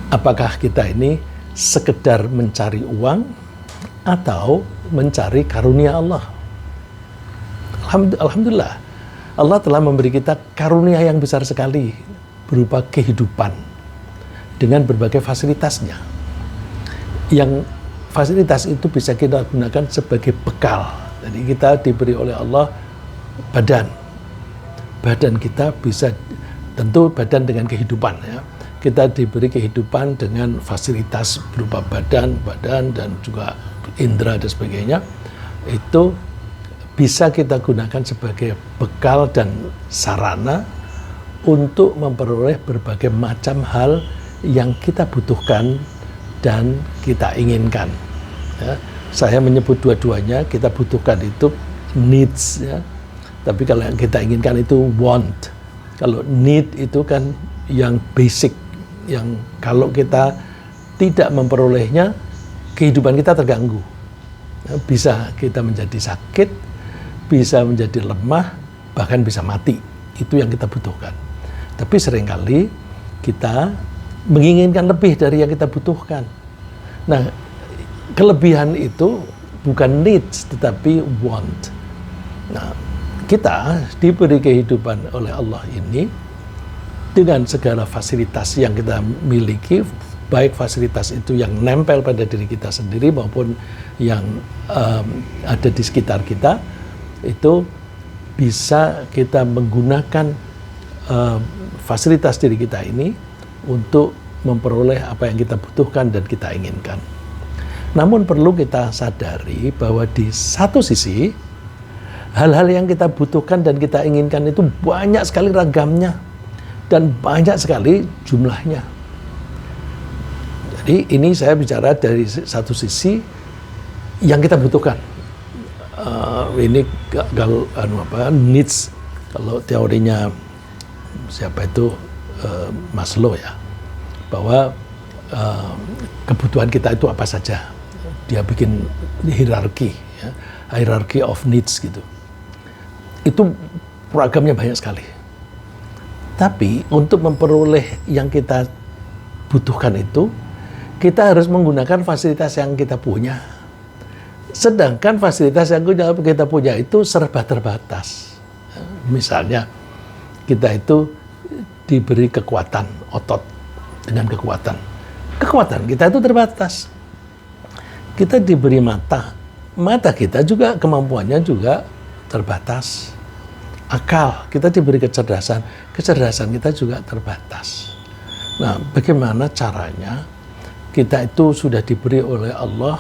apakah kita ini sekedar mencari uang atau mencari karunia Allah? Alhamdulillah, Allah telah memberi kita karunia yang besar sekali berupa kehidupan dengan berbagai fasilitasnya. Yang fasilitas itu bisa kita gunakan sebagai bekal. Jadi kita diberi oleh Allah badan. Badan kita bisa, tentu badan dengan kehidupan ya. Kita diberi kehidupan dengan fasilitas berupa badan dan juga indera dan sebagainya. Itu bisa kita gunakan sebagai bekal dan sarana untuk memperoleh berbagai macam hal yang kita butuhkan dan kita inginkan. Ya, saya menyebut dua-duanya. Kita butuhkan itu needs, ya. Tapi kalau yang kita inginkan itu want. Kalau need itu kan yang basic, yang kalau kita tidak memperolehnya, kehidupan kita terganggu. Ya, bisa kita menjadi sakit, bisa menjadi lemah, bahkan bisa mati. Itu yang kita butuhkan. Tapi seringkali kita menginginkan lebih dari yang kita butuhkan. Nah, kelebihan itu bukan needs, tetapi want. Nah, kita diberi kehidupan oleh Allah ini dengan segala fasilitas yang kita miliki, baik fasilitas itu yang nempel pada diri kita sendiri maupun yang ada di sekitar kita, itu bisa kita menggunakan fasilitas diri kita ini untuk memperoleh apa yang kita butuhkan dan kita inginkan. Namun perlu kita sadari bahwa di satu sisi, hal-hal yang kita butuhkan dan kita inginkan itu banyak sekali ragamnya dan banyak sekali jumlahnya. Jadi ini saya bicara dari satu sisi yang kita butuhkan. Ini kalau needs, kalau teorinya siapa itu Maslow ya, bahwa kebutuhan kita itu apa saja. Dia bikin hierarki, ya, hierarchy of needs gitu. Itu ragamnya banyak sekali. Tapi untuk memperoleh yang kita butuhkan itu, kita harus menggunakan fasilitas yang kita punya. Sedangkan fasilitas yang kita punya itu serba terbatas. Misalnya, kita itu diberi kekuatan otot dengan kekuatan. Kekuatan kita itu terbatas. Kita diberi mata. Mata kita juga kemampuannya juga terbatas. Akal, kita diberi kecerdasan. Kecerdasan kita juga terbatas. Nah, bagaimana caranya kita itu sudah diberi oleh Allah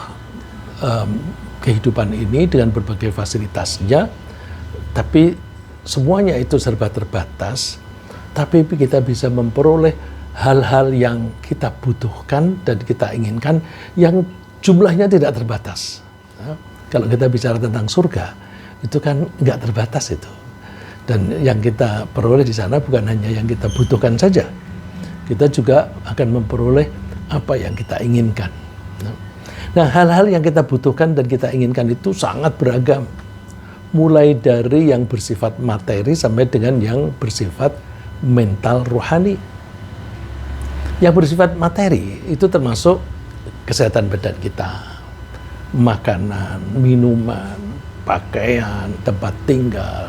kehidupan ini dengan berbagai fasilitasnya, tapi semuanya itu serba terbatas, tapi kita bisa memperoleh hal-hal yang kita butuhkan dan kita inginkan yang jumlahnya tidak terbatas. Nah, kalau kita bicara tentang surga, itu kan nggak terbatas itu. Dan yang kita peroleh di sana bukan hanya yang kita butuhkan saja. Kita juga akan memperoleh apa yang kita inginkan. Nah, hal-hal yang kita butuhkan dan kita inginkan itu sangat beragam. Mulai dari yang bersifat materi sampai dengan yang bersifat mental rohani. Yang bersifat materi itu termasuk kesehatan badan kita, makanan, minuman, pakaian, tempat tinggal,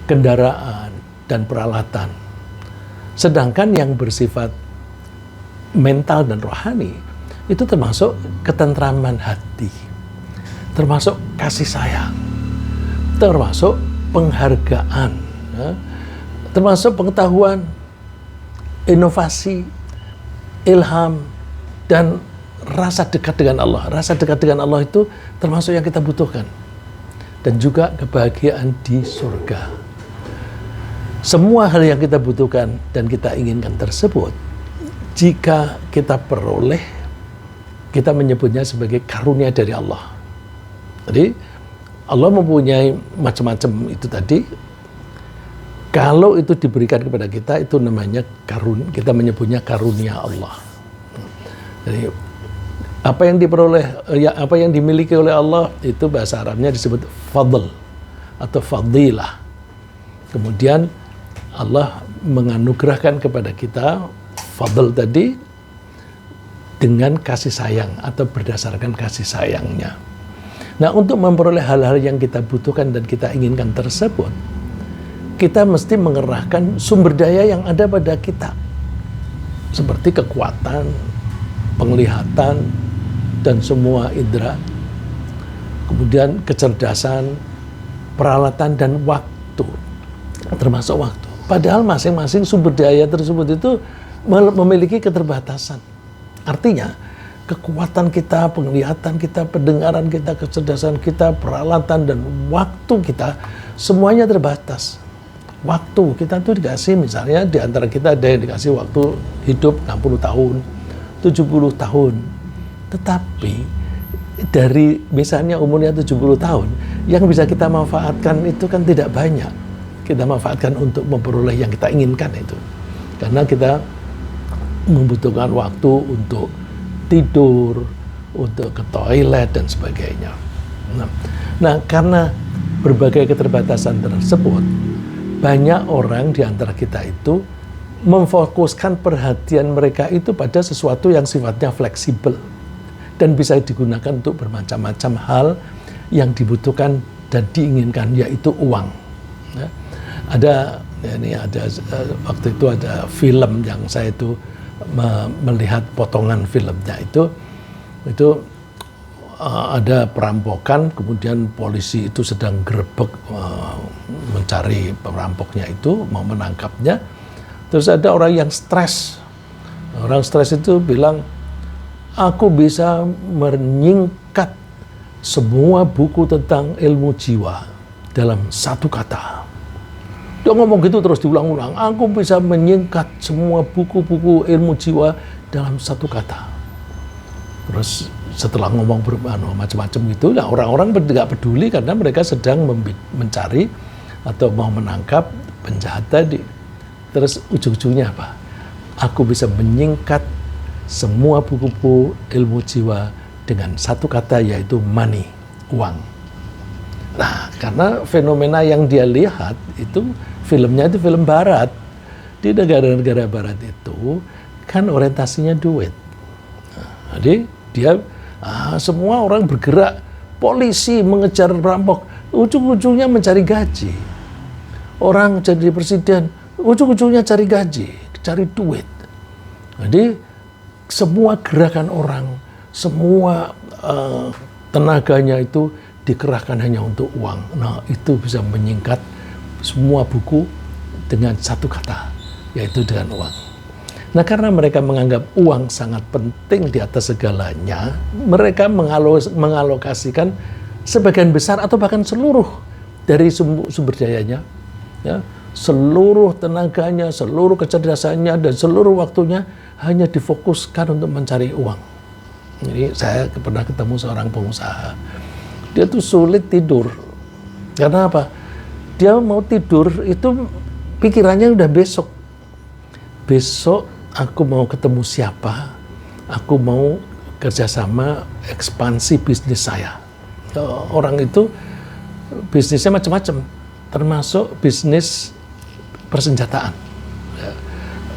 kendaraan, dan peralatan. Sedangkan yang bersifat mental dan rohani itu termasuk ketentraman hati, termasuk kasih sayang, termasuk penghargaan, ya, termasuk pengetahuan, inovasi, ilham, dan rasa dekat dengan Allah. Rasa dekat dengan Allah itu termasuk yang kita butuhkan. Dan juga kebahagiaan di surga. Semua hal yang kita butuhkan dan kita inginkan tersebut, jika kita peroleh, kita menyebutnya sebagai karunia dari Allah. Jadi, Allah mempunyai macam-macam itu tadi. Kalau itu diberikan kepada kita, itu namanya kita menyebutnya karunia Allah. Jadi, apa yang diperoleh, apa yang dimiliki oleh Allah, itu bahasa Arabnya disebut fadl atau fadilah. Kemudian Allah menganugerahkan kepada kita fadl tadi dengan kasih sayang atau berdasarkan kasih sayangnya. Nah, untuk memperoleh hal-hal yang kita butuhkan dan kita inginkan tersebut, kita mesti mengerahkan sumber daya yang ada pada kita, seperti kekuatan, penglihatan, dan semua indera, kemudian kecerdasan, peralatan, dan waktu, termasuk waktu. Padahal masing-masing sumber daya tersebut itu memiliki keterbatasan. Artinya, kekuatan kita, penglihatan kita, pendengaran kita, kecerdasan kita, peralatan, dan waktu kita, semuanya terbatas. Waktu kita tuh dikasih, misalnya di antara kita ada yang dikasih waktu hidup 60 tahun, 70 tahun. Tetapi dari misalnya umurnya 70 tahun, yang bisa kita manfaatkan itu kan tidak banyak. Kita manfaatkan untuk memperoleh yang kita inginkan itu. Karena kita membutuhkan waktu untuk tidur, untuk ke toilet, dan sebagainya. Nah, karena berbagai keterbatasan tersebut, banyak orang di antara kita itu memfokuskan perhatian mereka itu pada sesuatu yang sifatnya fleksibel dan bisa digunakan untuk bermacam-macam hal yang dibutuhkan dan diinginkan, yaitu uang. Ada waktu itu ada film yang saya itu melihat potongan filmnya itu ada perampokan, kemudian polisi itu sedang gerebek mencari perampoknya itu, mau menangkapnya. Terus ada orang yang stres. Orang stres itu bilang, aku bisa menyingkat semua buku tentang ilmu jiwa dalam satu kata. Dia ngomong gitu terus diulang-ulang. Aku bisa menyingkat semua buku-buku ilmu jiwa dalam satu kata. Terus setelah ngomong macam-macam itu, ya orang-orang tidak peduli karena mereka sedang mencari atau mau menangkap penjahat tadi. Terus ujung-ujungnya apa? Aku bisa menyingkat semua buku-buku ilmu jiwa dengan satu kata, yaitu money, uang. Nah, karena fenomena yang dia lihat itu filmnya itu film barat. Di negara-negara barat itu kan orientasinya duit. Nah, jadi dia semua orang bergerak, polisi mengejar perampok, ujung-ujungnya mencari gaji. Orang jadi presiden, ujung-ujungnya cari gaji, cari duit. Jadi semua gerakan orang, semua tenaganya itu dikerahkan hanya untuk uang. Nah, itu bisa menyingkat semua buku dengan satu kata, yaitu dengan uang. Nah, karena mereka menganggap uang sangat penting di atas segalanya, mereka mengalokasikan sebagian besar atau bahkan seluruh dari sumber dayanya, ya, seluruh tenaganya, seluruh kecerdasannya, dan seluruh waktunya hanya difokuskan untuk mencari uang. Jadi saya pernah ketemu seorang pengusaha. Dia tuh sulit tidur. Karena apa? Dia mau tidur itu pikirannya udah besok. Besok aku mau ketemu siapa? Aku mau kerjasama ekspansi bisnis saya. Orang itu bisnisnya macam-macam, termasuk bisnis persenjataan.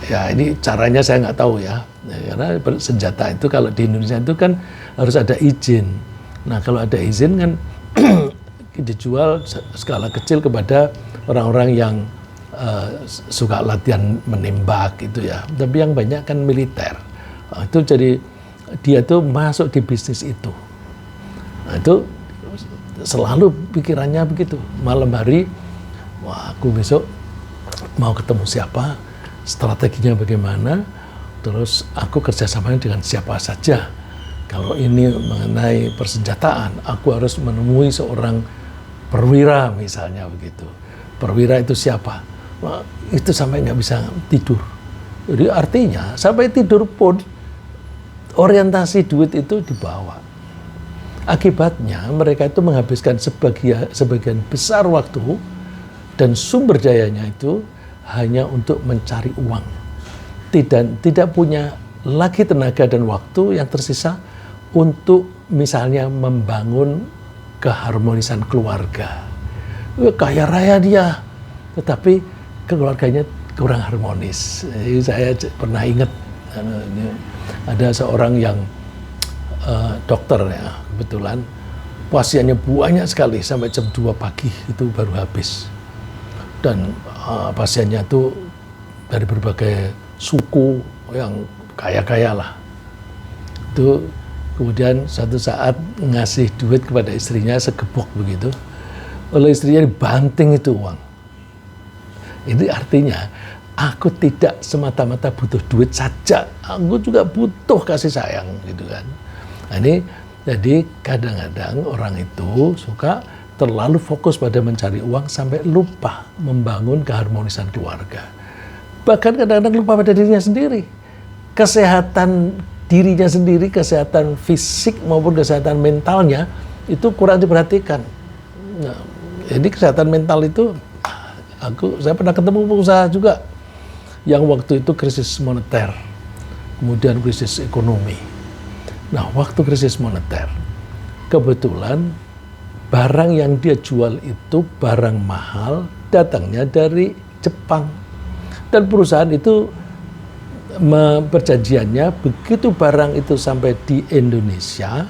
Ya, ini caranya saya nggak tahu ya. Karena senjata itu kalau di Indonesia itu kan harus ada izin. Nah, kalau ada izin kan dijual skala kecil kepada orang-orang yang suka latihan menembak itu ya. Tapi yang banyak kan militer. Nah, itu jadi dia tuh masuk di bisnis itu. Nah, itu selalu pikirannya begitu. Malam hari, wah, aku besok mau ketemu siapa, strateginya bagaimana, terus aku kerjasamanya dengan siapa saja. Kalau ini mengenai persenjataan, aku harus menemui seorang perwira misalnya begitu. Perwira itu siapa? Nah, itu sampai nggak bisa tidur. Jadi artinya sampai tidur pun orientasi duit itu dibawa. Akibatnya mereka itu menghabiskan sebagian besar waktu dan sumber dayanya itu hanya untuk mencari uang. Tidak punya lagi tenaga dan waktu yang tersisa untuk misalnya membangun keharmonisan keluarga. Kaya raya dia, tetapi keluarganya kurang harmonis. Jadi saya pernah ingat Karena ini ada seorang yang dokter ya, kebetulan pasiennya banyak sekali sampai jam 2 pagi itu baru habis. Dan pasiennya itu dari berbagai suku yang kaya-kaya lah. Itu kemudian suatu saat ngasih duit kepada istrinya segebok begitu. Oleh istrinya dibanting itu uang. Ini artinya aku tidak semata-mata butuh duit saja, aku juga butuh kasih sayang gitu kan. Nah ini jadi kadang-kadang orang itu suka terlalu fokus pada mencari uang sampai lupa membangun keharmonisan keluarga. Bahkan kadang-kadang lupa pada dirinya sendiri. Kesehatan dirinya sendiri, kesehatan fisik maupun kesehatan mentalnya itu kurang diperhatikan. Nah, jadi kesehatan mental itu, saya pernah ketemu pengusaha juga yang waktu itu krisis moneter, kemudian krisis ekonomi. Nah, waktu krisis moneter, kebetulan barang yang dia jual itu barang mahal, datangnya dari Jepang. Dan perusahaan itu perjanjiannya, begitu barang itu sampai di Indonesia,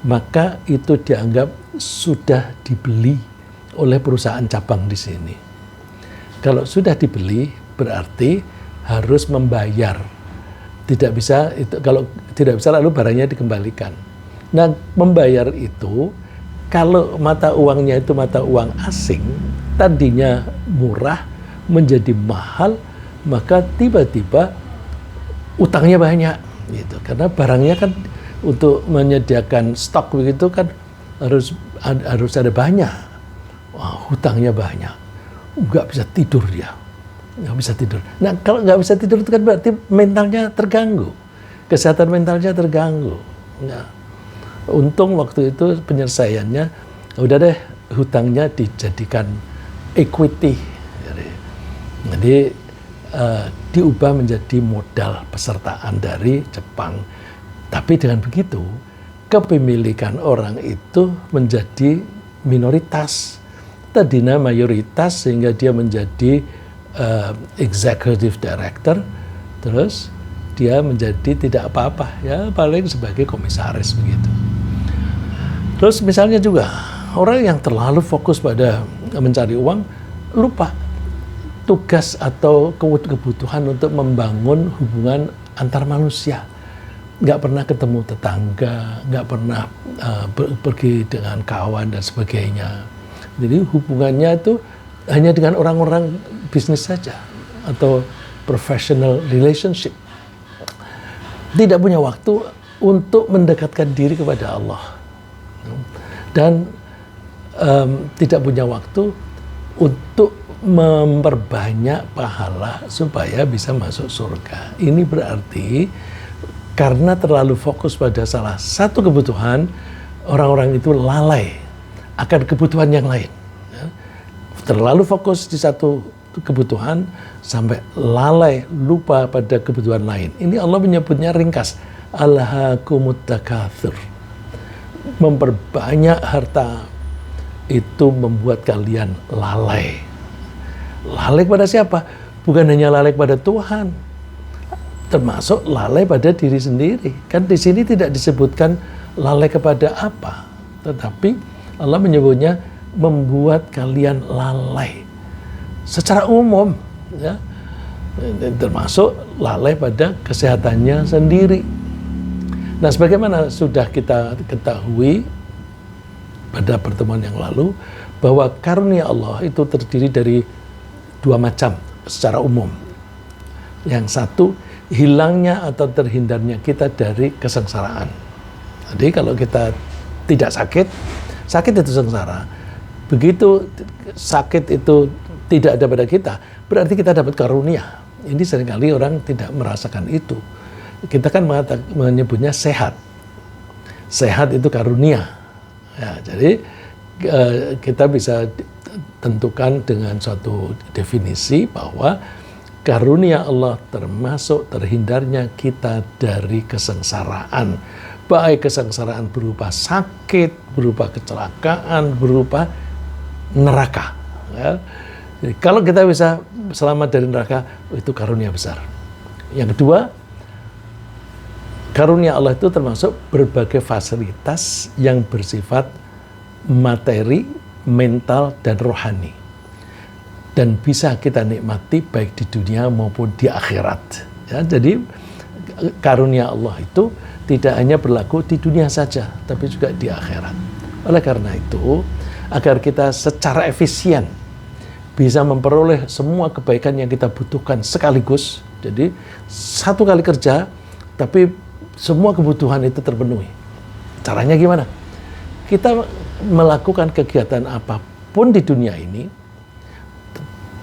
maka itu dianggap sudah dibeli oleh perusahaan cabang di sini. Kalau sudah dibeli, berarti harus membayar. Tidak bisa itu, kalau tidak bisa lalu barangnya dikembalikan. Nah, membayar itu kalau mata uangnya itu mata uang asing, tadinya murah menjadi mahal, maka tiba-tiba utangnya banyak gitu. Karena barangnya kan untuk menyediakan stok begitu kan harus ada banyak. Wah, hutangnya banyak. Nggak bisa tidur dia. Nggak bisa tidur. Nah, kalau nggak bisa tidur itu kan berarti mentalnya terganggu. Kesehatan mentalnya terganggu. Nah, untung waktu itu penyelesaiannya, udah deh hutangnya dijadikan equity. Jadi diubah menjadi modal pesertaan dari Jepang. Tapi dengan begitu, kepemilikan orang itu menjadi minoritas. Tadinya mayoritas sehingga dia menjadi executive director, terus dia menjadi tidak apa-apa, ya paling sebagai komisaris begitu. Terus misalnya juga orang yang terlalu fokus pada mencari uang, lupa tugas atau kebutuhan untuk membangun hubungan antar manusia. Nggak pernah ketemu tetangga, nggak pernah pergi dengan kawan dan sebagainya. Jadi hubungannya itu hanya dengan orang-orang bisnis saja atau professional relationship. Tidak punya waktu untuk mendekatkan diri kepada Allah. Dan tidak punya waktu untuk memperbanyak pahala supaya bisa masuk surga. Ini berarti karena terlalu fokus pada salah satu kebutuhan, orang-orang itu lalai akan kebutuhan yang lain. Terlalu fokus di satu kebutuhan sampai lalai, lupa pada kebutuhan lain. Ini Allah menyebutnya ringkas, alhaakumut takatsur. Memperbanyak harta itu membuat kalian lalai. Lalai kepada siapa? Bukan hanya lalai kepada Tuhan, termasuk lalai pada diri sendiri. Kan di sini tidak disebutkan lalai kepada apa, tetapi Allah menyebutnya membuat kalian lalai secara umum, ya, termasuk lalai pada kesehatannya sendiri. Nah, sebagaimana sudah kita ketahui pada pertemuan yang lalu, bahwa karunia Allah itu terdiri dari dua macam secara umum. Yang satu, hilangnya atau terhindarnya kita dari kesengsaraan. Jadi kalau kita tidak sakit, sakit itu sengsara. Begitu sakit itu tidak ada pada kita, berarti kita dapat karunia. Ini seringkali orang tidak merasakan itu. Kita kan menyebutnya sehat. Sehat itu karunia. Ya, jadi kita bisa tentukan dengan suatu definisi bahwa karunia Allah termasuk terhindarnya kita dari kesengsaraan. Baik kesengsaraan berupa sakit, berupa kecelakaan, berupa neraka. Ya. Jadi, kalau kita bisa selamat dari neraka, itu karunia besar. Yang kedua, Karunia Allah itu termasuk berbagai fasilitas yang bersifat materi, mental, dan rohani. Dan bisa kita nikmati baik di dunia maupun di akhirat. Ya, jadi karunia Allah itu tidak hanya berlaku di dunia saja, tapi juga di akhirat. Oleh karena itu, agar kita secara efisien bisa memperoleh semua kebaikan yang kita butuhkan sekaligus. Jadi satu kali kerja, tapi semua kebutuhan itu terpenuhi. Caranya gimana? Kita melakukan kegiatan apapun di dunia ini,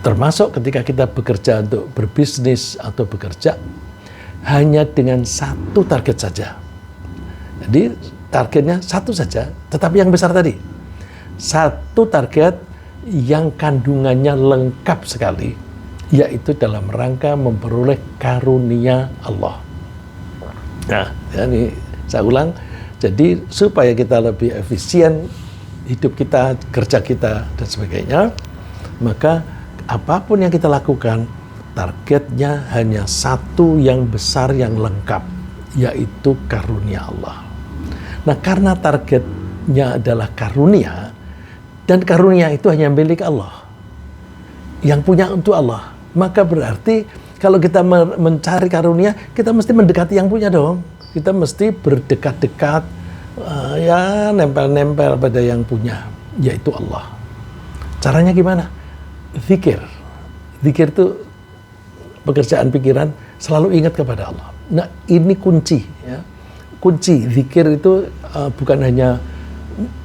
termasuk ketika kita bekerja untuk berbisnis atau bekerja, hanya dengan satu target saja. Jadi targetnya satu saja, tetapi yang besar tadi. Satu target yang kandungannya lengkap sekali, yaitu dalam rangka memperoleh karunia Allah. Nah, ini saya ulang, jadi supaya kita lebih efisien hidup kita, kerja kita, dan sebagainya, maka apapun yang kita lakukan, targetnya hanya satu yang besar, yang lengkap, yaitu karunia Allah. Nah, karena targetnya adalah karunia, dan karunia itu hanya milik Allah, yang punya untuk Allah, maka berarti kalau kita mencari karunia, kita mesti mendekati yang punya dong. Kita mesti berdekat-dekat, ya nempel-nempel pada yang punya, yaitu Allah. Caranya gimana? Zikir. Zikir itu pekerjaan pikiran, selalu ingat kepada Allah. Nah, ini kunci. Ya. Kunci zikir itu bukan hanya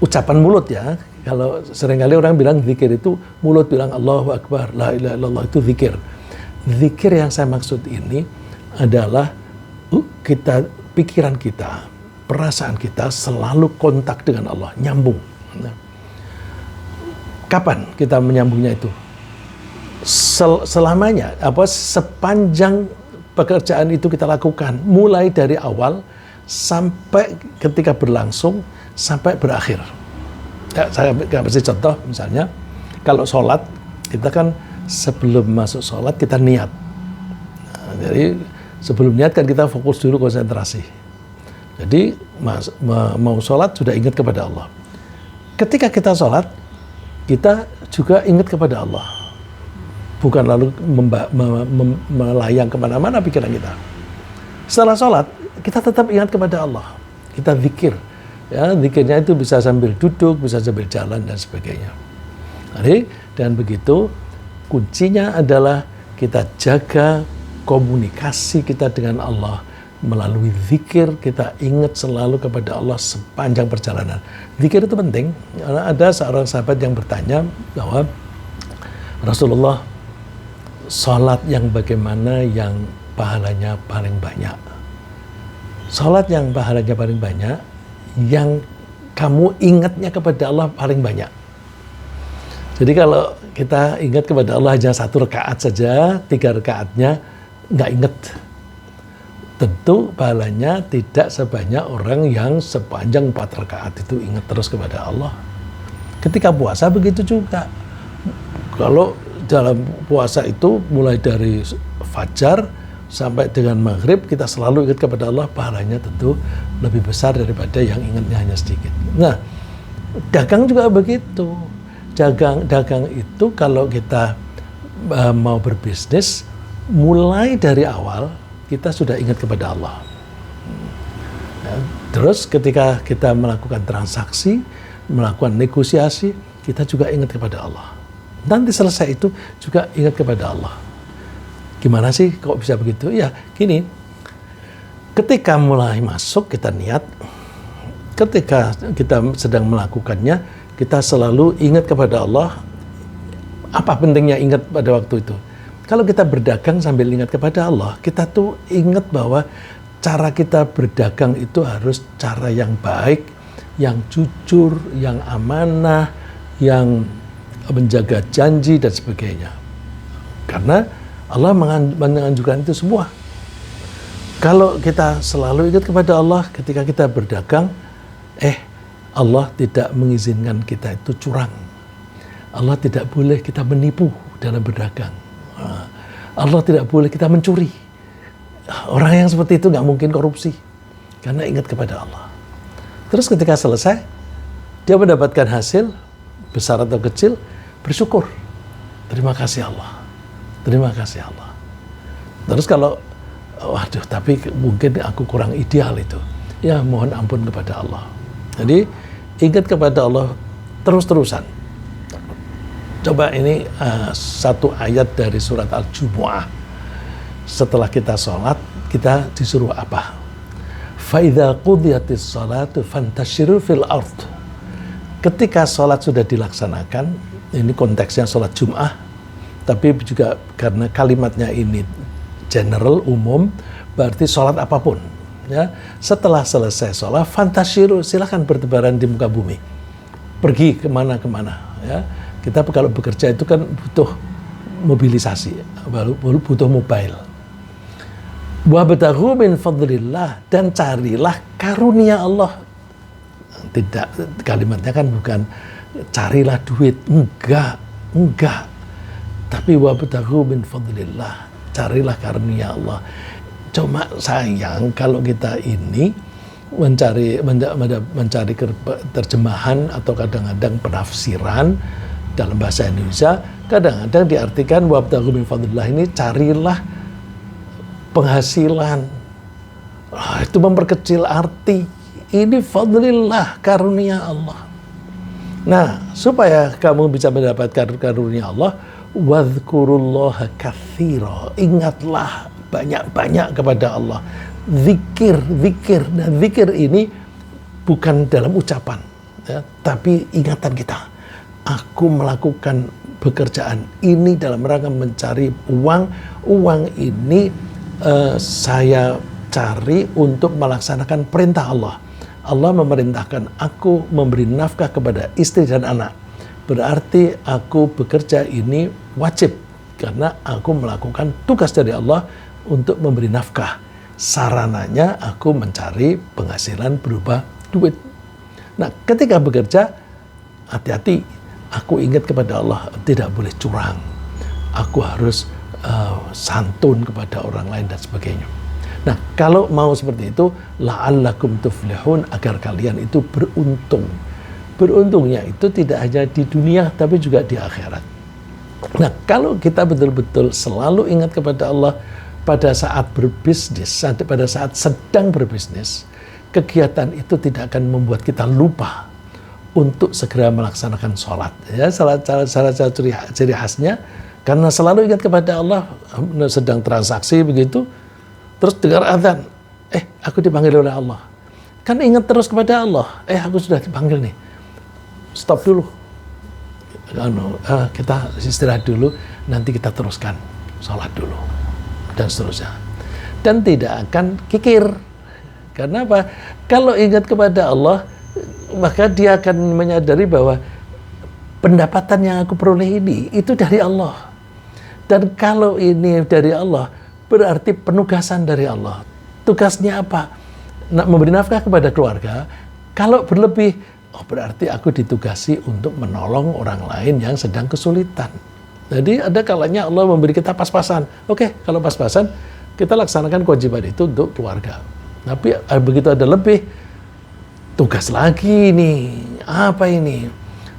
ucapan mulut ya. Kalau seringkali orang bilang zikir itu mulut bilang Allahu Akbar, la ilaha illallah, itu zikir. Zikir yang saya maksud ini adalah kita, pikiran kita, perasaan kita selalu kontak dengan Allah, nyambung. Kapan kita menyambungnya itu? Selamanya, sepanjang pekerjaan itu kita lakukan, mulai dari awal sampai ketika berlangsung sampai berakhir. Ya, saya kasih contoh, misalnya kalau sholat kita kan sebelum masuk sholat kita niat. Nah, jadi sebelum niat kan kita fokus dulu, konsentrasi. Jadi mau sholat sudah ingat kepada Allah. Ketika kita sholat, kita juga ingat kepada Allah. Bukan lalu melayang kemana-mana pikiran kita. Setelah sholat, kita tetap ingat kepada Allah. Kita zikir. Ya, zikirnya itu bisa sambil duduk, bisa sambil jalan, dan sebagainya. Jadi, dan begitu, kuncinya adalah kita jaga komunikasi kita dengan Allah melalui zikir. Kita ingat selalu kepada Allah sepanjang perjalanan. Zikir itu penting. Ada seorang sahabat yang bertanya bahwa Rasulullah, sholat yang bagaimana yang pahalanya paling banyak? Sholat yang pahalanya paling banyak, yang kamu ingatnya kepada Allah paling banyak. Jadi kalau kita ingat kepada Allah hanya 1 rakaat saja, 3 rakaatnya nggak ingat, tentu pahalanya tidak sebanyak orang yang sepanjang 4 rakaat itu ingat terus kepada Allah. Ketika puasa begitu juga. Kalau dalam puasa itu mulai dari fajar sampai dengan maghrib kita selalu ingat kepada Allah, pahalanya tentu lebih besar daripada yang ingatnya hanya sedikit. Nah, dagang juga begitu. Dagang itu kalau kita mau berbisnis, mulai dari awal kita sudah ingat kepada Allah. Ya, terus ketika kita melakukan transaksi, melakukan negosiasi, kita juga ingat kepada Allah. Nanti selesai itu juga ingat kepada Allah. Gimana sih kok bisa begitu? Ya gini, ketika mulai masuk kita niat, ketika kita sedang melakukannya, kita selalu ingat kepada Allah. Apa pentingnya ingat pada waktu itu? Kalau kita berdagang sambil ingat kepada Allah, kita tuh ingat bahwa cara kita berdagang itu harus cara yang baik, yang jujur, yang amanah, yang menjaga janji dan sebagainya. Karena Allah menganjurkan itu semua. Kalau kita selalu ingat kepada Allah ketika kita berdagang, Allah tidak mengizinkan kita itu curang. Allah tidak boleh kita menipu dalam berdagang. Allah tidak boleh kita mencuri. Orang yang seperti itu nggak mungkin korupsi. karena ingat kepada Allah. Terus ketika selesai, dia mendapatkan hasil, besar atau kecil, bersyukur. Terima kasih Allah. Terima kasih Allah. Terus kalau, waduh, tapi mungkin aku kurang ideal itu. Ya mohon ampun kepada Allah. Jadi ingat kepada Allah terus-terusan. Coba ini satu ayat dari surat Al-Jumu'ah. Setelah kita sholat, kita disuruh apa? فَإِذَا قُضِيَتِ الصَّلَاةُ فَانْتَشِرُوا فِي الْأَرْضِ. Ketika sholat sudah dilaksanakan, ini konteksnya sholat Jum'ah, tapi juga karena kalimatnya ini general, umum, berarti sholat apapun. Ya, setelah selesai sholat, fantasyiru, silahkan bertebaran di muka bumi. Pergi kemana-kemana. Ya. Kita kalau bekerja itu kan butuh mobilisasi, butuh mobile. Wabtaghu min fadlillah, dan carilah karunia Allah. Tidak, kalimatnya kan bukan carilah duit, enggak. Tapi wabtaghu min fadlillah, carilah karunia Allah. Cuma sayang kalau kita ini mencari terjemahan atau kadang-kadang penafsiran dalam bahasa Indonesia, kadang-kadang diartikan wabtaghu min fadlillah ini carilah penghasilan. Itu memperkecil arti. Ini fadlillah, karunia Allah. Nah, supaya kamu bisa mendapatkan karunia Allah, wadhkurullaha katsira, ingatlah banyak-banyak kepada Allah. Zikir. Nah, zikir ini bukan dalam ucapan, ya, tapi ingatan kita. Aku melakukan pekerjaan ini dalam rangka mencari uang. Uang ini saya cari untuk melaksanakan perintah Allah. Allah memerintahkan aku memberi nafkah kepada istri dan anak. Berarti aku bekerja ini wajib karena aku melakukan tugas dari Allah untuk memberi nafkah. Sarananya aku mencari penghasilan berupa duit. Nah, ketika bekerja, hati-hati. Aku ingat kepada Allah, tidak boleh curang. Aku harus santun kepada orang lain dan sebagainya. Nah, kalau mau seperti itu, la'allakum tuflihun, agar kalian itu beruntung. Beruntungnya itu tidak hanya di dunia, tapi juga di akhirat. Nah, kalau kita betul-betul selalu ingat kepada Allah pada saat berbisnis, pada saat sedang berbisnis, kegiatan itu tidak akan membuat kita lupa untuk segera melaksanakan sholat. Ya, salah satu ciri khasnya, karena selalu ingat kepada Allah, sedang transaksi begitu, terus dengar azan, aku dipanggil oleh Allah. Kan ingat terus kepada Allah, aku sudah dipanggil nih. Stop dulu. Kita istirahat dulu, nanti kita teruskan sholat dulu. Dan seterusnya. Dan tidak akan kikir. Karena apa? Kalau ingat kepada Allah, maka dia akan menyadari bahwa pendapatan yang aku peroleh ini, itu dari Allah. Dan kalau ini dari Allah, berarti penugasan dari Allah. Tugasnya apa? Memberi nafkah kepada keluarga. Kalau berlebih, berarti aku ditugasi untuk menolong orang lain yang sedang kesulitan. Jadi ada kalanya Allah memberi kita pas-pasan. Oke, kalau pas-pasan, kita laksanakan kewajiban itu untuk keluarga. Tapi begitu ada lebih, tugas lagi nih. Apa ini?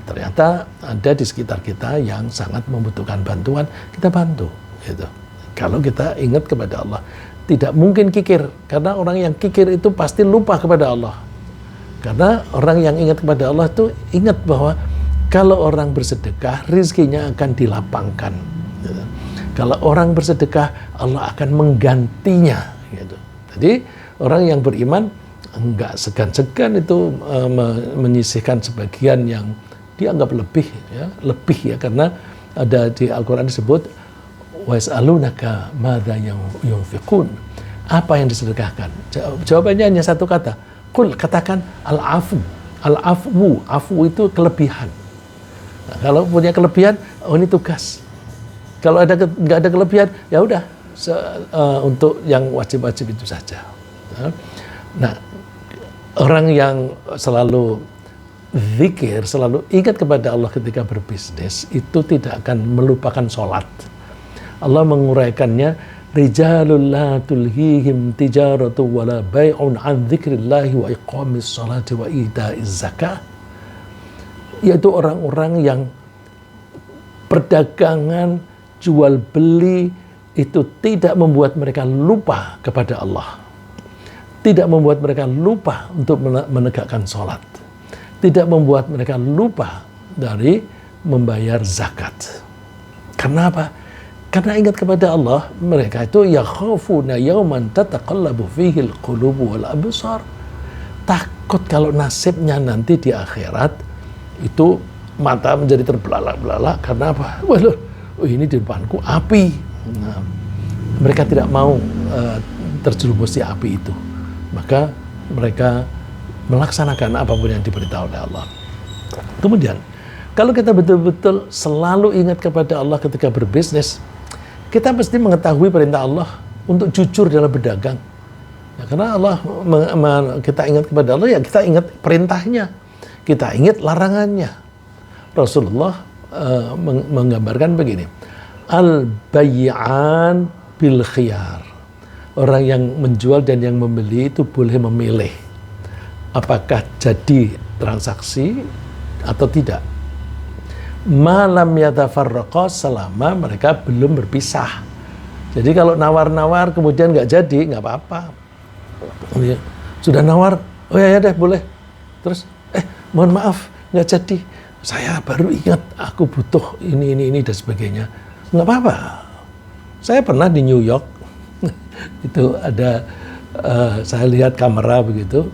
Ternyata ada di sekitar kita yang sangat membutuhkan bantuan, kita bantu. Gitu. Kalau kita ingat kepada Allah, tidak mungkin kikir, karena orang yang kikir itu pasti lupa kepada Allah. Karena orang yang ingat kepada Allah itu ingat bahwa kalau orang bersedekah, rizkinya akan dilapangkan. Gitu. Kalau orang bersedekah, Allah akan menggantinya. Gitu. Jadi orang yang beriman enggak segan-segan itu menyisihkan sebagian yang dianggap lebih ya, karena ada di Al-Quran disebut was'alunaka madza yunfiqun, apa yang disedekahkan. Jawabannya hanya satu kata, qul, katakan al-afu. Afu itu kelebihan. Nah, kalau punya kelebihan, ini tugas. Kalau nggak ada kelebihan, ya udah untuk yang wajib-wajib itu saja. Nah, orang yang selalu zikir, selalu ingat kepada Allah ketika berbisnis, itu tidak akan melupakan sholat. Allah menguraikannya rijalul la tulhihim tijaratu wala bai'un an dzikrillahi wa iqamis salati wa ita'iz zakah, yaitu orang-orang yang perdagangan jual beli itu tidak membuat mereka lupa kepada Allah, tidak membuat mereka lupa untuk menegakkan sholat, tidak membuat mereka lupa dari membayar zakat. Kenapa? Karena ingat kepada Allah, mereka itu yakhafuna yawman tataqallabu fihi al-qulubu wal absar. Takut kalau nasibnya nanti di akhirat itu mata menjadi terbelalak-belalak. Karena apa? Waduh, ini di depanku api. Nah, mereka tidak mau terjerumus di api itu. Maka mereka melaksanakan apapun yang diberitahu oleh Allah. Kemudian, kalau kita betul-betul selalu ingat kepada Allah ketika berbisnis, kita mesti mengetahui perintah Allah untuk jujur dalam berdagang. Ya, karena Allah, kita ingat kepada Allah, ya kita ingat perintahnya, kita ingat larangannya. Rasulullah menggambarkan begini, al-bay'an bil khiyar. Orang yang menjual dan yang membeli itu boleh memilih apakah jadi transaksi atau tidak. Malam yatafarraqa, selama mereka belum berpisah. Jadi kalau nawar-nawar kemudian nggak jadi, nggak apa-apa. Sudah nawar, oh ya deh boleh. Terus, mohon maaf nggak jadi. Saya baru ingat aku butuh ini dan sebagainya. Nggak apa-apa. Saya pernah di New York, itu ada saya lihat kamera begitu.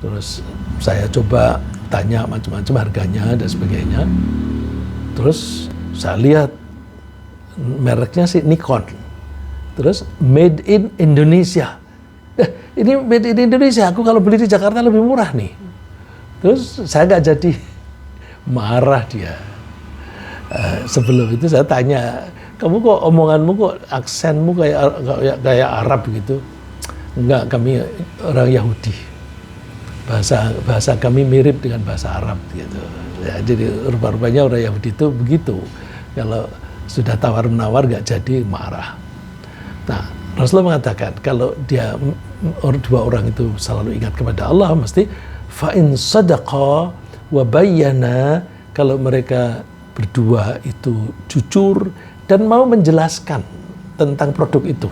Terus saya coba tanya macam-macam harganya dan sebagainya. Terus saya lihat mereknya sih Nikon. Terus made in Indonesia. Ini made in Indonesia. Aku kalau beli di Jakarta lebih murah nih. Terus saya nggak jadi. Marah dia. Sebelum itu saya tanya, kamu kok omonganmu kok aksenmu kayak Arab gitu? Enggak, kami orang Yahudi. Bahasa kami mirip dengan bahasa Arab gitu. Ya, jadi rupa-rupanya orang Yahudi itu begitu. Kalau sudah tawar-menawar nggak jadi, marah. Nah, Rasulullah mengatakan kalau dua orang itu selalu ingat kepada Allah, mesti fa in sadaqa wa bayyana, kalau mereka berdua itu jujur dan mau menjelaskan tentang produk itu.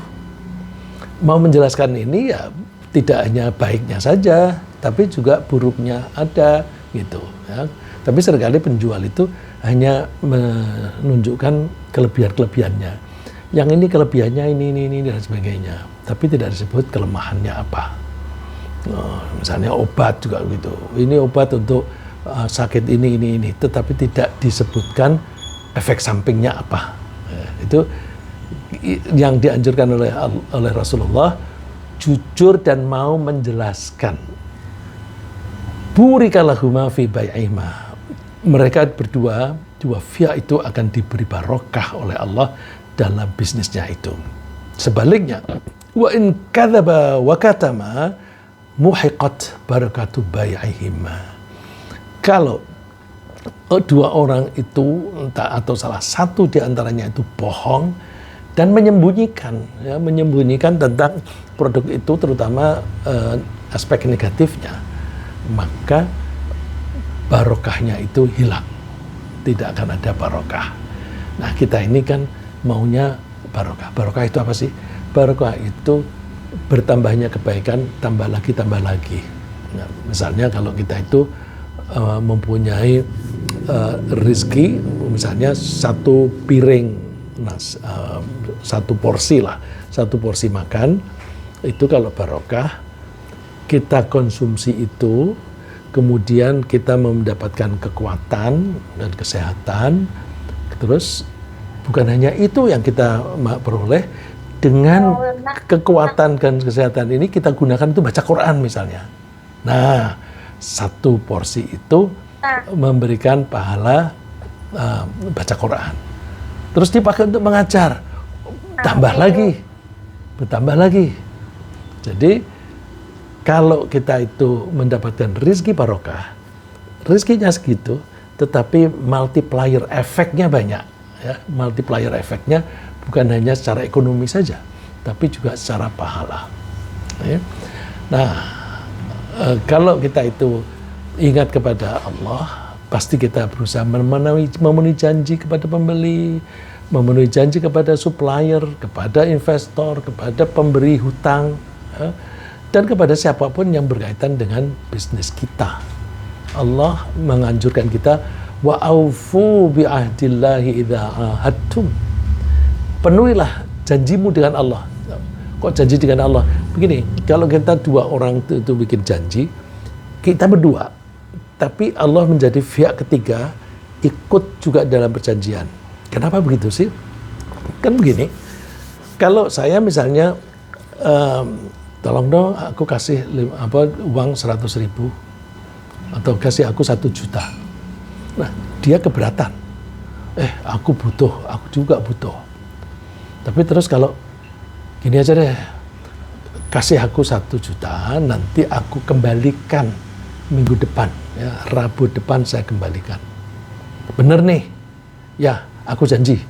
Mau menjelaskan ini ya tidak hanya baiknya saja, tapi juga buruknya ada gitu ya. Tapi seringkali penjual itu hanya menunjukkan kelebihan-kelebihannya. Yang ini kelebihannya ini dan sebagainya, tapi tidak disebut kelemahannya apa. Misalnya obat juga gitu. Ini obat untuk sakit ini, tetapi tidak disebutkan efek sampingnya apa. Itu yang dianjurkan oleh Rasulullah, jujur dan mau menjelaskan. Burikalahuma fi bai'ihima. Mereka berdua, dua pihak itu akan diberi barokah oleh Allah dalam bisnisnya itu. Sebaliknya, wa in kadzaba wa katama muhiqat barakatu bai'ihima. Kalau dua orang itu atau salah satu di antaranya itu bohong dan menyembunyikan tentang produk itu, terutama aspek negatifnya, maka barokahnya itu hilang, tidak akan ada barokah. Nah, kita ini kan maunya barokah. Barokah itu apa sih? Barokah itu bertambahnya kebaikan, tambah lagi. Nah, misalnya kalau kita itu mempunyai rezeki, misalnya satu piring, satu porsi makan, itu kalau barokah, kita konsumsi itu, kemudian kita mendapatkan kekuatan dan kesehatan. Terus bukan hanya itu yang kita peroleh, dengan kekuatan dan kesehatan ini kita gunakan itu baca Quran misalnya. Nah, satu porsi itu memberikan pahala baca Quran. Terus dipakai untuk mengajar, bertambah lagi. Jadi kalau kita itu mendapatkan rizki barokah, rizkinya segitu, tetapi multiplier efeknya banyak. Ya, multiplier efeknya bukan hanya secara ekonomi saja, tapi juga secara pahala. Ya. Nah, kalau kita itu ingat kepada Allah, pasti kita berusaha memenuhi janji kepada pembeli, memenuhi janji kepada supplier, kepada investor, kepada pemberi hutang, ya, dan kepada siapapun yang berkaitan dengan bisnis kita. Allah menganjurkan kita, wa aufu bi ahdillahi idza ahadtum. Penuhilah janjimu dengan Allah. Kok janji dengan Allah? Begini, kalau kita dua orang itu bikin janji, kita berdua, tapi Allah menjadi pihak ketiga, ikut juga dalam perjanjian. Kenapa begitu sih? Kan begini, kalau saya misalnya, tolong dong aku kasih uang 100.000, atau kasih aku 1 juta. Nah, dia keberatan. Aku butuh, aku juga butuh. Tapi terus kalau gini aja deh, kasih aku 1 juta, nanti aku kembalikan minggu depan, ya, Rabu depan saya kembalikan. Bener nih? Ya, aku janji.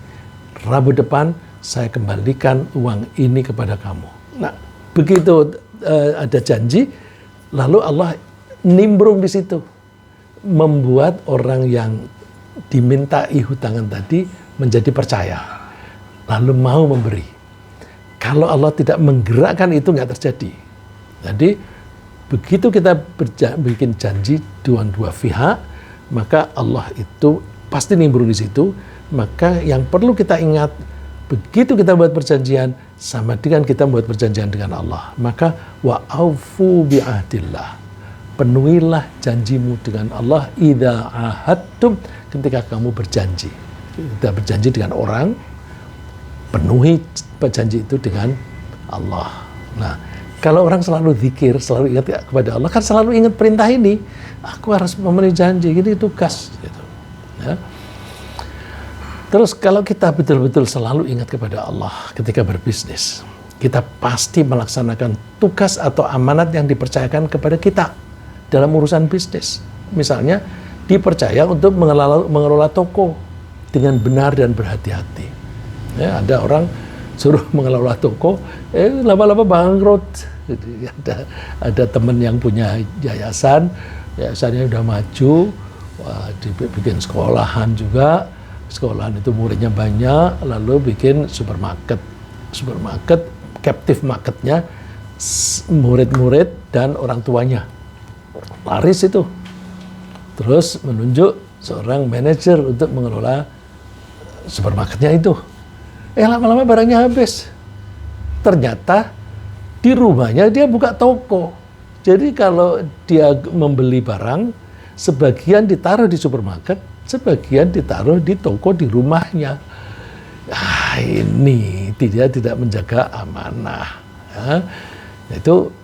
Rabu depan saya kembalikan uang ini kepada kamu. Nah, begitu ada janji, lalu Allah nimbrung di situ, membuat orang yang dimintai hutangan tadi menjadi percaya, lalu mau memberi. Kalau Allah tidak menggerakkan itu, nggak terjadi. Jadi begitu kita bikin janji dua pihak, maka Allah itu pasti nimbrung di situ. Maka yang perlu kita ingat, begitu kita buat perjanjian, sama dengan kita buat perjanjian dengan Allah. Maka wa aufu bi ahdillah. Penuhilah janjimu dengan Allah idza ahadtum, ketika kamu berjanji. Kita berjanji dengan orang, penuhi janji itu dengan Allah. Nah, kalau orang selalu zikir, selalu ingat kepada Allah, kan selalu ingat perintah ini. Aku harus memenuhi janji, ini tugas. Gitu. Ya. Terus kalau kita betul-betul selalu ingat kepada Allah ketika berbisnis, kita pasti melaksanakan tugas atau amanat yang dipercayakan kepada kita dalam urusan bisnis. Misalnya, dipercaya untuk mengelola toko dengan benar dan berhati-hati. Ya, ada orang suruh mengelola toko, lama-lama bangkrut. Jadi ada teman yang punya yayasannya udah maju, dibikin sekolahan juga, sekolahan itu muridnya banyak, lalu bikin supermarket, captive marketnya, murid-murid dan orang tuanya, laris itu. Terus menunjuk seorang manajer untuk mengelola supermarketnya itu. Lama-lama barangnya habis. Ternyata di rumahnya dia buka toko. Jadi kalau dia membeli barang, sebagian ditaruh di supermarket, sebagian ditaruh di toko di rumahnya. Ini dia tidak menjaga amanah. Ya. Itu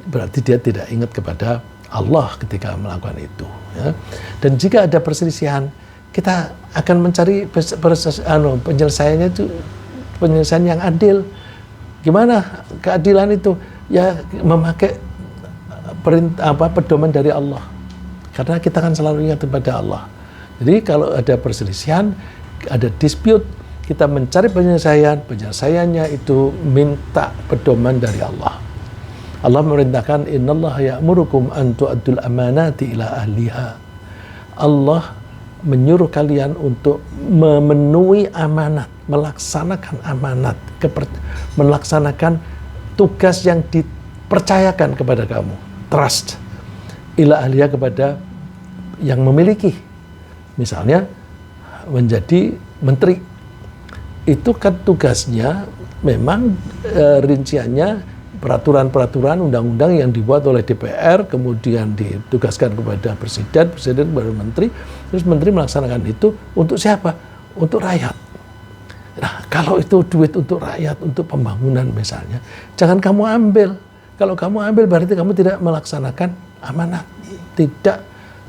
berarti dia tidak ingat kepada Allah ketika melakukan itu. Ya. Dan jika ada perselisihan, kita akan mencari penyelesaiannya itu penyelesaian yang adil. Gimana keadilan itu? Ya memakai pedoman dari Allah. Karena kita kan selalu ingat kepada Allah. Jadi kalau ada perselisihan, ada dispute, kita mencari penyelesaiannya itu minta pedoman dari Allah. Allah memerintahkan, innallaha ya'murukum an tu'addul amanati ila ahliha. Allah menyuruh kalian untuk memenuhi amanat, melaksanakan amanat, melaksanakan tugas yang dipercayakan kepada kamu, trust, ila ahliya, kepada yang memiliki. Misalnya menjadi menteri, itu kan tugasnya memang rinciannya peraturan-peraturan undang-undang yang dibuat oleh DPR, kemudian ditugaskan kepada presiden kepada menteri, terus menteri melaksanakan itu untuk siapa? Untuk rakyat. Nah, kalau itu duit untuk rakyat, untuk pembangunan misalnya, jangan kamu ambil. Kalau kamu ambil berarti kamu tidak melaksanakan amanat, tidak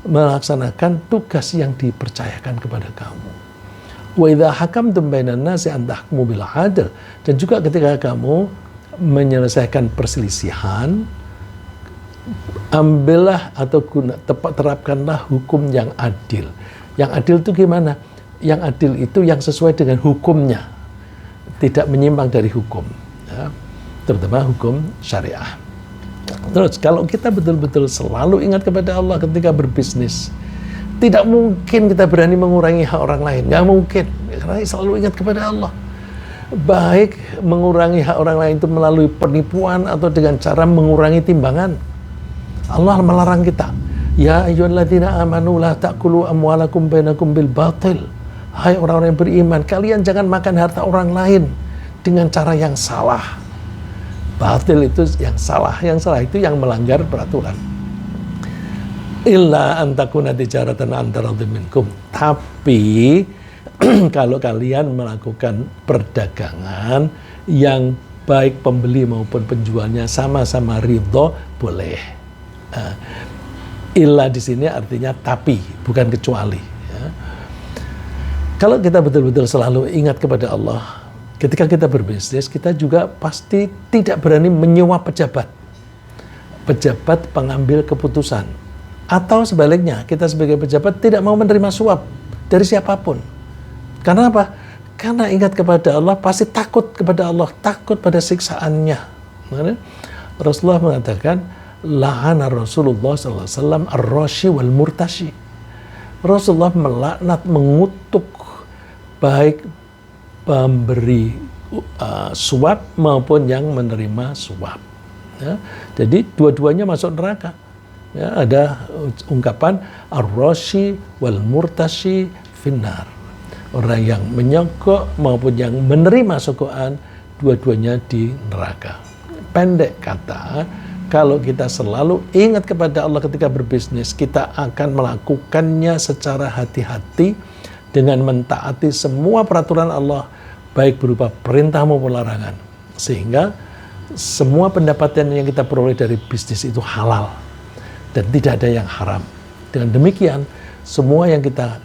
melaksanakan tugas yang dipercayakan kepada kamu. Wa idza hakamtum bainan nasi an tahkumu bil 'adl. Dan juga ketika kamu menyelesaikan perselisihan, ambillah atau terapkanlah hukum yang adil. Yang adil itu gimana? Yang adil itu yang sesuai dengan hukumnya. tidak menyimpang dari hukum, ya, terutama hukum syariah. Terus kalau kita betul-betul selalu ingat kepada Allah ketika berbisnis, tidak mungkin kita berani mengurangi hak orang lain, nggak mungkin, karena selalu ingat kepada Allah. Baik mengurangi hak orang lain itu melalui penipuan atau dengan cara mengurangi timbangan. Allah melarang kita, ya ayyuhalladzina amanu la ta'kulu amwalakum bainakum bil batil. Hai orang-orang yang beriman, kalian jangan makan harta orang lain dengan cara yang salah. Batil itu yang salah itu yang melanggar peraturan. Illa an takuna tijaratan antara minkum. Tapi kalau kalian melakukan perdagangan yang baik pembeli maupun penjualnya sama-sama ridho, boleh. Illa di sini artinya tapi, bukan kecuali. Ya. Kalau kita betul-betul selalu ingat kepada Allah, ketika kita berbisnis, kita juga pasti tidak berani menyewa pejabat pengambil keputusan. Atau sebaliknya, kita sebagai pejabat tidak mau menerima suap dari siapapun. Karena apa? Karena ingat kepada Allah, pasti takut kepada Allah, takut pada siksaannya. Rasulullah mengatakan, la'ana Rasulullah SAW ar-rashi wal murtashi. Rasulullah melaknat, mengutuk baik pemberi suap maupun yang menerima suap. Ya, jadi dua-duanya masuk neraka. Ya, ada ungkapan ar-rashi wal murtashi finnar. Orang yang menyogok maupun yang menerima sogokan, dua-duanya di neraka. Pendek kata, kalau kita selalu ingat kepada Allah ketika berbisnis, kita akan melakukannya secara hati-hati dengan mentaati semua peraturan Allah, baik berupa perintah maupun larangan. Sehingga semua pendapatan yang kita peroleh dari bisnis itu halal dan tidak ada yang haram. Dengan demikian, semua yang kita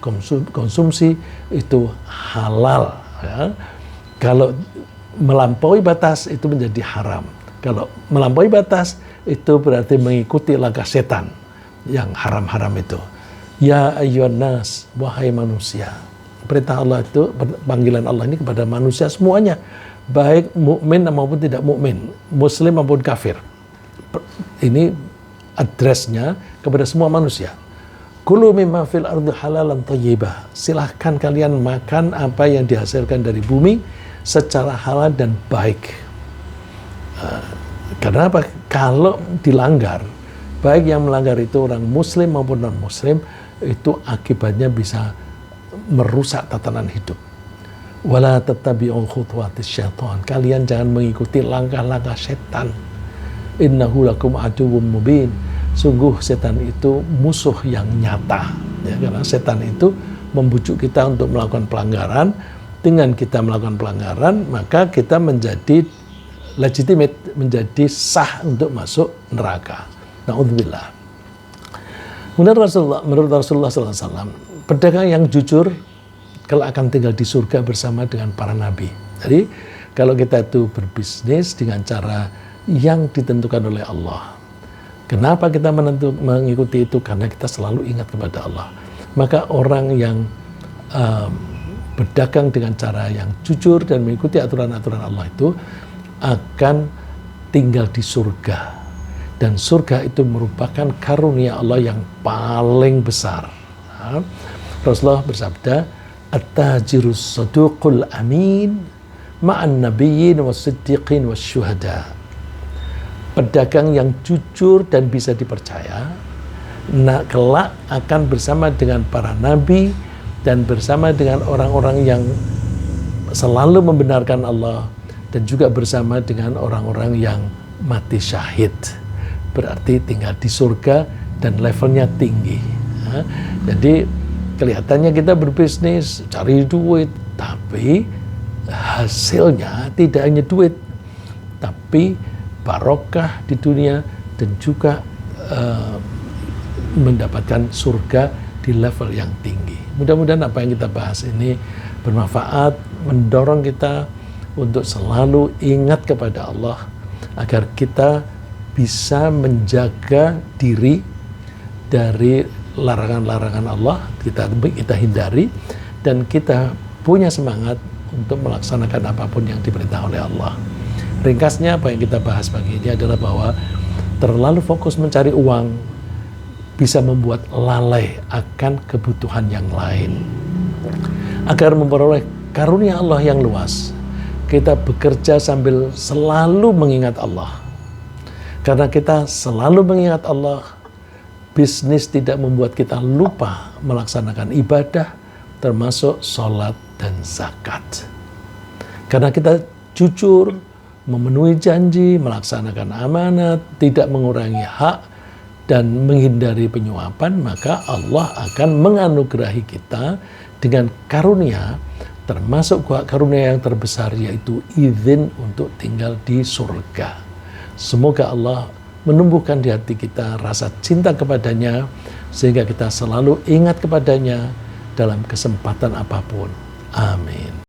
konsumsi itu halal. Ya. Kalau melampaui batas itu menjadi haram. Kalau melampaui batas itu berarti mengikuti langkah setan yang haram-haram itu. Ya ayyuhan nas, wahai manusia. Perintah Allah itu, panggilan Allah ini kepada manusia semuanya, baik mukmin maupun tidak mukmin, muslim maupun kafir. Ini addressnya kepada semua manusia. Kulu mimma fil ardi halalan thayyibah. Silahkan kalian makan apa yang dihasilkan dari bumi secara halal dan baik. Karena apa? Kalau dilanggar, baik yang melanggar itu orang muslim maupun non muslim, itu akibatnya bisa merusak tatanan hidup. Wala tattabi'u khutuwatis syaitan. Kalian jangan mengikuti langkah-langkah setan. Innahu lakum aduwwum mubin. Sungguh setan itu musuh yang nyata. Ya, karena setan itu membujuk kita untuk melakukan pelanggaran. Dengan kita melakukan pelanggaran, maka kita menjadi legitimate, menjadi sah untuk masuk neraka. Na'udzubillah. Menurut Rasulullah SAW, pedagang yang jujur kelak akan tinggal di surga bersama dengan para nabi. Jadi kalau kita itu berbisnis dengan cara yang ditentukan oleh Allah. Kenapa kita mengikuti itu? Karena kita selalu ingat kepada Allah. Maka orang yang berdagang dengan cara yang jujur dan mengikuti aturan-aturan Allah itu akan tinggal di surga. Dan surga itu merupakan karunia Allah yang paling besar. Rasulullah bersabda, at-tajirus saduqul amin ma'an nabiyyin was-siddiqin was-syuhada. Pedagang yang jujur dan bisa dipercaya, kelak akan bersama dengan para nabi dan bersama dengan orang-orang yang selalu membenarkan Allah dan juga bersama dengan orang-orang yang mati syahid. Berarti tinggal di surga dan levelnya tinggi. Jadi kelihatannya kita berbisnis, cari duit, tapi hasilnya tidak hanya duit, tapi barokah di dunia dan juga mendapatkan surga di level yang tinggi. Mudah-mudahan apa yang kita bahas ini bermanfaat, mendorong kita untuk selalu ingat kepada Allah agar kita bisa menjaga diri dari larangan-larangan Allah, kita hindari dan kita punya semangat untuk melaksanakan apapun yang diperintah oleh Allah. Ringkasnya apa yang kita bahas pagi ini adalah bahwa terlalu fokus mencari uang bisa membuat lalai akan kebutuhan yang lain. Agar memperoleh karunia Allah yang luas, kita bekerja sambil selalu mengingat Allah. Karena kita selalu mengingat Allah, bisnis tidak membuat kita lupa melaksanakan ibadah, termasuk sholat dan zakat. Karena kita jujur, memenuhi janji, melaksanakan amanat, tidak mengurangi hak, dan menghindari penyuapan, maka Allah akan menganugerahi kita dengan karunia, termasuk karunia yang terbesar, yaitu izin untuk tinggal di surga. Semoga Allah menumbuhkan di hati kita rasa cinta kepadanya, sehingga kita selalu ingat kepadanya dalam kesempatan apapun. Amin.